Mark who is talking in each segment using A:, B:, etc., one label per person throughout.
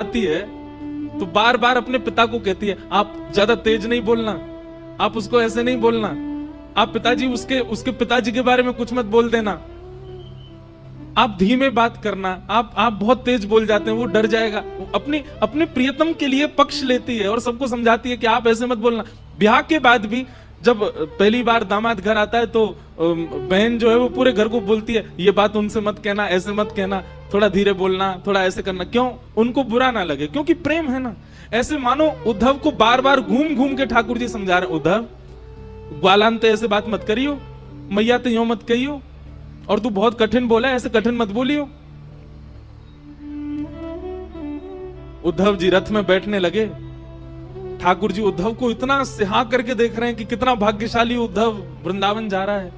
A: आती है तो बार बार अपने पिता को कहती है, आप ज्यादा तेज नहीं बोलना, आप उसको ऐसे नहीं बोलना, आप पिताजी उसके पिताजी के बारे में कुछ मत बोल देना, आप धीमे बात करना, आप बहुत तेज बोल जाते हैं, वो डर जाएगा। अपने प्रियतम के लिए पक्ष लेती है और सबको समझाती है कि आप ऐसे मत बोलना। ब्याह के बाद भी जब पहली बार दामाद घर आता है तो बहन जो है वो पूरे घर को बोलती है, ये बात उनसे मत कहना, ऐसे मत कहना, थोड़ा धीरे बोलना, थोड़ा ऐसे करना। क्यों? उनको बुरा ना लगे, क्योंकि प्रेम है ना। ऐसे मानो उद्धव को बार बार घूम घूम के ठाकुर जी समझा रहे, उद्धव ग्वालान तो ऐसे बात मत करियो, मैया तो यूं मत कहियो, और तू बहुत कठिन बोला, ऐसे कठिन मत बोलियो। उद्धव जी रथ में बैठने लगे। ठाकुर जी उद्धव को इतना सिहा करके देख रहे हैं कि कितना भाग्यशाली उद्धव वृंदावन जा रहा है।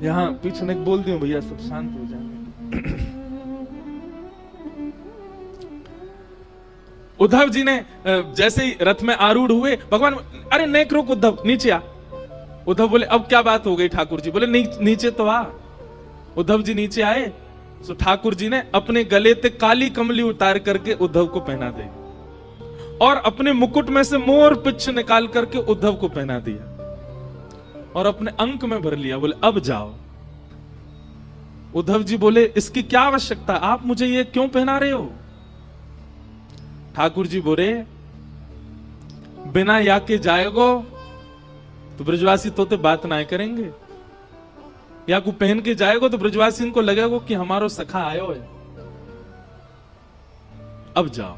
A: यहां पीछे ने बोल दियो भैया, सब शांत हो जाए। उद्धव जी ने जैसे ही रथ में आरूढ़ हुए, भगवान अरे नेक रोक उद्धव, नीचे आ। उद्धव बोले अब क्या बात हो गई? ठाकुर जी बोले नीचे तो आ। उद्धव जी नीचे आए तो ठाकुर जी ने अपने गले से काली कमली उतार करके उद्धव को पहना दी और अपने मुकुट में से मोर पिच्छ निकाल करके उद्धव को पहना दिया और अपने अंक में भर लिया। बोले अब जाओ। उद्धव जी बोले इसकी क्या आवश्यकता, आप मुझे ये क्यों पहना रहे हो? ठाकुर जी बोले बिना या के जाएगो तो ब्रजवासी तोते बात ना करेंगे, या को पहन के जाएगो तो ब्रजवासी इनको लगेगा कि हमारो सखा आयो है। अब जाओ।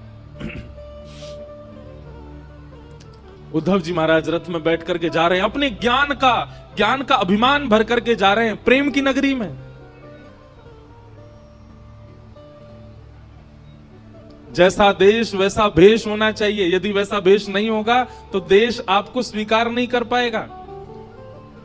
A: उद्धव जी महाराज रथ में बैठ करके जा रहे हैं, अपने ज्ञान का अभिमान भर करके जा रहे हैं प्रेम की नगरी में। जैसा देश वैसा भेष होना चाहिए, यदि वैसा भेष नहीं होगा तो देश आपको स्वीकार नहीं कर पाएगा।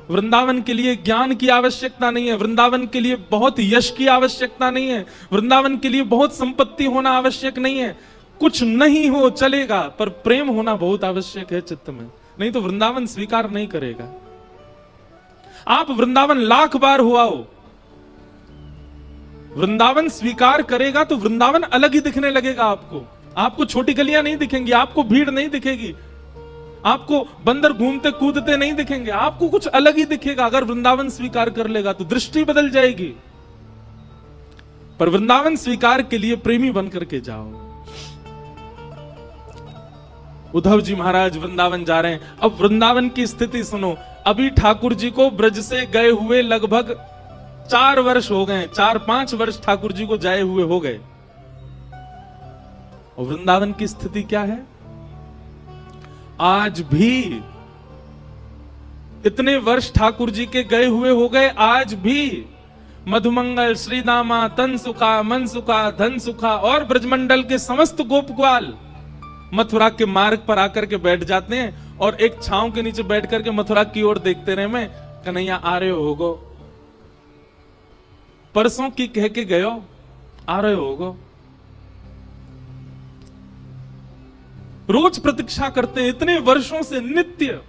A: वृंदावन के लिए ज्ञान की आवश्यकता नहीं है, वृंदावन के लिए बहुत यश की आवश्यकता नहीं है, वृंदावन के लिए बहुत संपत्ति होना आवश्यक नहीं है। कुछ नहीं हो चलेगा, पर प्रेम होना बहुत आवश्यक है चित्त में, नहीं तो वृंदावन स्वीकार नहीं करेगा। आप वृंदावन लाख बार हुआ हो, वृंदावन स्वीकार करेगा तो वृंदावन अलग ही दिखने लगेगा आपको छोटी गलियां नहीं दिखेंगी, आपको भीड़ नहीं दिखेगी, आपको बंदर घूमते कूदते नहीं दिखेंगे, आपको कुछ अलग ही दिखेगा। अगर वृंदावन स्वीकार कर लेगा तो दृष्टि बदल जाएगी। पर वृंदावन स्वीकार के लिए प्रेमी बनकर के जाओ। उद्धव जी महाराज वृंदावन जा रहे हैं। अब वृंदावन की स्थिति सुनो। अभी ठाकुर जी को ब्रज से गए हुए लगभग 4 वर्ष हो गए, 4-5 वर्ष ठाकुर जी को जाए हुए हो गए। और वृंदावन की स्थिति क्या है? आज भी इतने वर्ष ठाकुर जी के गए हुए हो गए, आज भी मधुमंगल, श्रीदामा, तन सुखा, मन सुखा, धन सुखा और ब्रजमंडल के समस्त गोप ग्वाल मथुरा के मार्ग पर आकर के बैठ जाते हैं और एक छांव के नीचे बैठ करके मथुरा की ओर देखते रहे। मैं कन्हैया आ रहे होगो, परसों की कह के गयो, आ रहे होगो। रोज प्रतीक्षा करते हैं इतने वर्षों से नित्य,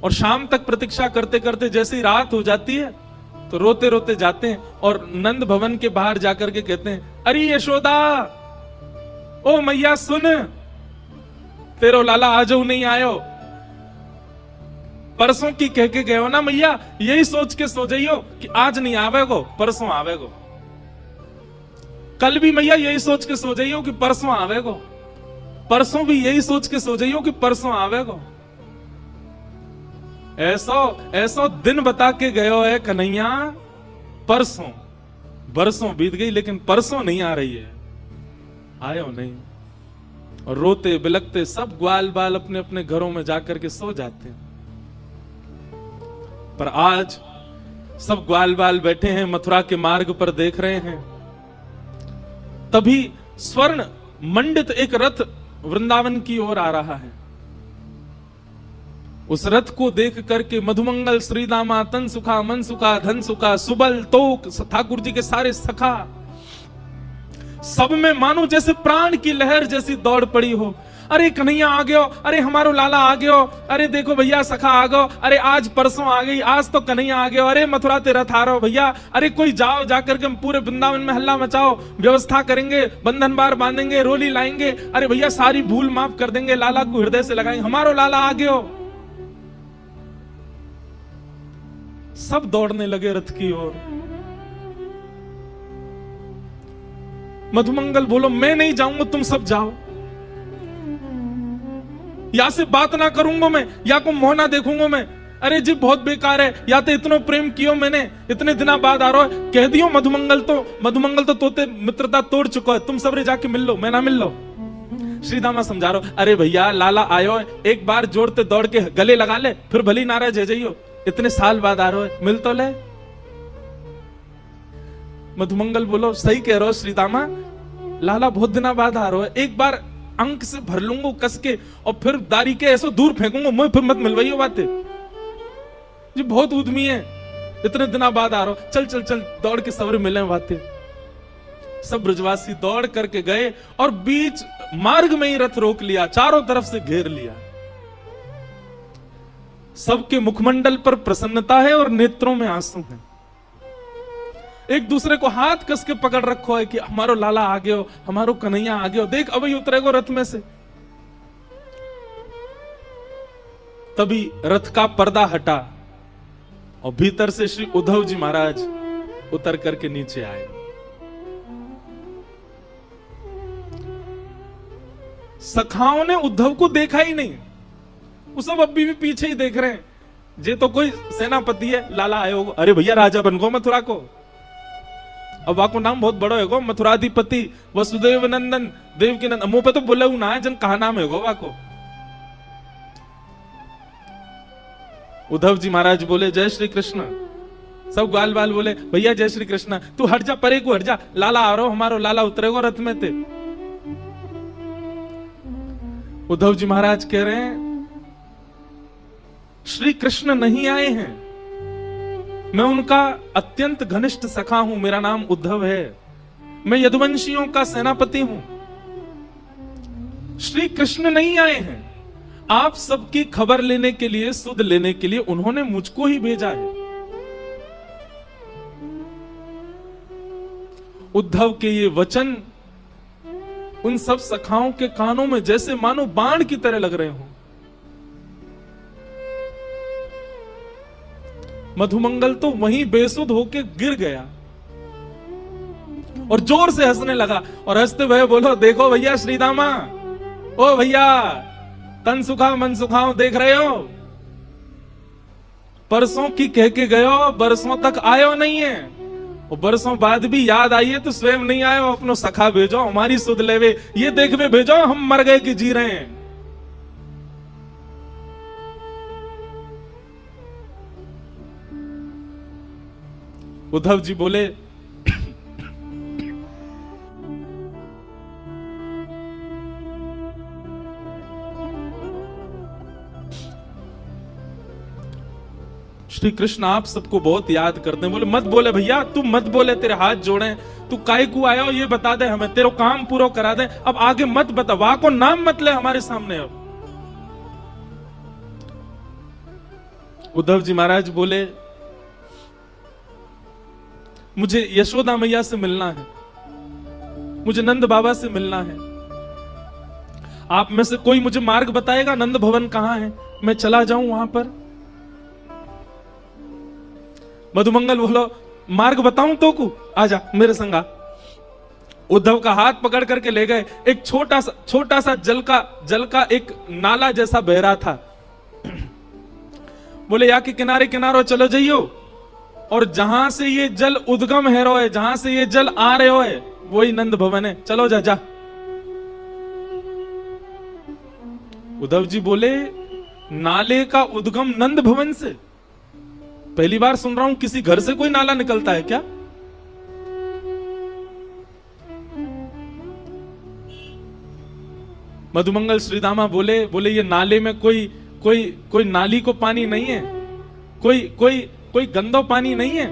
A: और शाम तक प्रतीक्षा करते करते जैसे ही रात हो जाती है तो रोते रोते जाते हैं और नंद भवन के बाहर जाकर के कहते हैं, अरे यशोदा, ओ मैया सुन, तेरो लाला आजो नहीं आयो, परसों की कह के गए हो ना मैया, यही सोच के सो जाइयो कि आज नहीं आवेगो, परसों आवेगो। कल भी मैया यही सोच के सो जाइयो कि परसों आवेगो, परसों भी यही सोच के सो जाइयो कि परसों आवेगो। ऐसो दिन बता के गयो है कन्हैया, परसों बरसों बीत गई लेकिन परसों नहीं आ रही है, आयो नहीं। और रोते बिलकते सब ग्वाल बाल अपने अपने घरों में जाकर के सो जाते हैं। पर आज सब ग्वाल बाल बैठे हैं मथुरा के मार्ग पर देख रहे हैं। तभी स्वर्ण मंडित एक रथ वृंदावन की ओर आ रहा है। उस रथ को देख करके मधुमंगल, श्रीदामा, तन सुखा, मन सुखा, धन सुखा, सुबल, तोक, ठाकुर जी के सारे सखा, सब में मानो जैसे प्राण की लहर जैसी दौड़ पड़ी हो। अरे कन्हैया आ गयो, अरे हमारो लाला आ गयो, अरे देखो भैया सखा आ गयो, अरे आज परसों आ गई, आज तो कन्हैया आ गयो, अरे मथुरा ते रथ आ रहा हो भैया, अरे कोई जाओ, जाकर के पूरे वृंदावन में हल्ला मचाओ, व्यवस्था करेंगे, बंधन बार बांधेंगे, रोली लाएंगे, अरे भैया सारी भूल माफ कर देंगे, लाला को हृदय से लगाएंगे, हमारो लाला आ गयो। सब दौड़ने लगे रथ की ओर। मधुमंगल बोलो मैं नहीं जाऊंगा, तुम सब जाओ, या से बात ना करूंगा मैं, या को मुंह ना देखूंगा मैं, अरे जी बहुत बेकार है, या तो इतना प्रेम कियो मैंने, इतने दिना बाद आ रहा है, कह दियो मधुमंगल तो तोते मित्रता तोड़ चुका है, तुम सब रे जाके मिल लो, मैं ना मिल लो। श्रीदामा समझा रहा, अरे भैया लाला आयो, एक बार जोड़ते दौड़ के गले लगा ले, फिर भली नाराज है जाइयो, इतने साल बाद आ रहे हो, मिल तो ले। मधुमंगल बोलो सही कह रहे हो श्रीदामा, लाला बहुत दिना बाद आ रहा है, एक बार अंक से भर लूंगा कस के, और फिर दारी के ऐसे दूर फेंकूंगा, मैं फिर मत मिलवाइयो बातें जी, बहुत उद्यमी है, इतने दिना बाद आ रहा हो, चल चल चल दौड़ के सब्र मिले बातें। सब ब्रजवासी दौड़ करके गए और बीच मार्ग में ही रथ रोक लिया, चारों तरफ से घेर लिया। सबके मुखमंडल पर प्रसन्नता है और नेत्रों में आंसू हैं। एक दूसरे को हाथ कस के पकड़ रखो है कि हमारो लाला आ गयो, हमारो कन्हैया आ गयो, देख अभी उतरेगो रथ में से। तभी रथ का पर्दा हटा और भीतर से श्री उद्धव जी महाराज उतर करके नीचे आए। सखाओं ने उद्धव को देखा ही नहीं, वो सब अभी भी पीछे ही देख रहे हैं, जे तो कोई सेनापति है, लाला आयो, अरे भैया राजा बन गो मथुरा को, अब वाको नाम बहुत बड़ो है गो, मथुराधिपति वसुदेव नंदन देव के नंदन, मुंह पे तो बोले ना है, जन कहा नाम है गो वाको। उद्धव जी महाराज बोले जय श्री कृष्ण, सब ग्वाल बाल बोले भैया जय श्री कृष्ण, तू हट जा, परे को हट जा, लाला आ रहा, हमारो लाला उतरेगो रथ में थे। उद्धव जी महाराज कह रहे हैं श्री कृष्ण नहीं आए हैं, मैं उनका अत्यंत घनिष्ठ सखा हूं, मेरा नाम उद्धव है, मैं यदुवंशियों का सेनापति हूं। श्री कृष्ण नहीं आए हैं, आप सबकी खबर लेने के लिए, सुध लेने के लिए उन्होंने मुझको ही भेजा है। उद्धव के ये वचन उन सब सखाओं के कानों में जैसे मानो बाण की तरह लग रहे हो। मधुमंगल तो वहीं बेसुध होके गिर गया और जोर से हंसने लगा, और हंसते हुए बोलो देखो भैया श्रीदामा, ओ भैया तन सुखाओ मन सुखाओ, देख रहे हो परसों की कह के गयो, बरसों तक आयो नहीं है, और बरसों बाद भी याद आई है तो स्वयं नहीं आयो, अपनो सखा भेजो, हमारी सुध लेवे, ये देखवे भेजो हम मर गए कि जी रहे हैं। उद्धव जी बोले श्री कृष्ण आप सबको बहुत याद करते हैं। बोले मत बोले भैया, तू मत बोले, तेरे हाथ जोड़े, तू काय को आया हो ये बता दे हमें, तेरा काम पूरा करा दे, अब आगे मत बता, वाह को नाम मत ले हमारे सामने। अब उद्धव जी महाराज बोले मुझे यशोदा मैया से मिलना है, मुझे नंद बाबा से मिलना है, आप में से कोई मुझे मार्ग बताएगा, नंद भवन कहां है, मैं चला जाऊं वहां पर। मधुमंगल बोलो मार्ग बताऊं तो को, आजा मेरे संगा। उद्धव का हाथ पकड़ करके ले गए, एक छोटा सा जल का एक नाला जैसा बह रहा था। बोले या के किनारे किनारो चलो जाइयो, और जहां से ये जल उद्गम है रो है, जहां से ये जल आ रहे हो है, वही नंद भवन है, चलो जा जा। उद्धव जी बोले नाले का उद्गम नंद भवन से, पहली बार सुन रहा हूं किसी घर से कोई नाला निकलता है क्या। मधुमंगल श्रीदामा बोले ये नाले में कोई नाली को पानी नहीं है, कोई गंदो पानी नहीं है।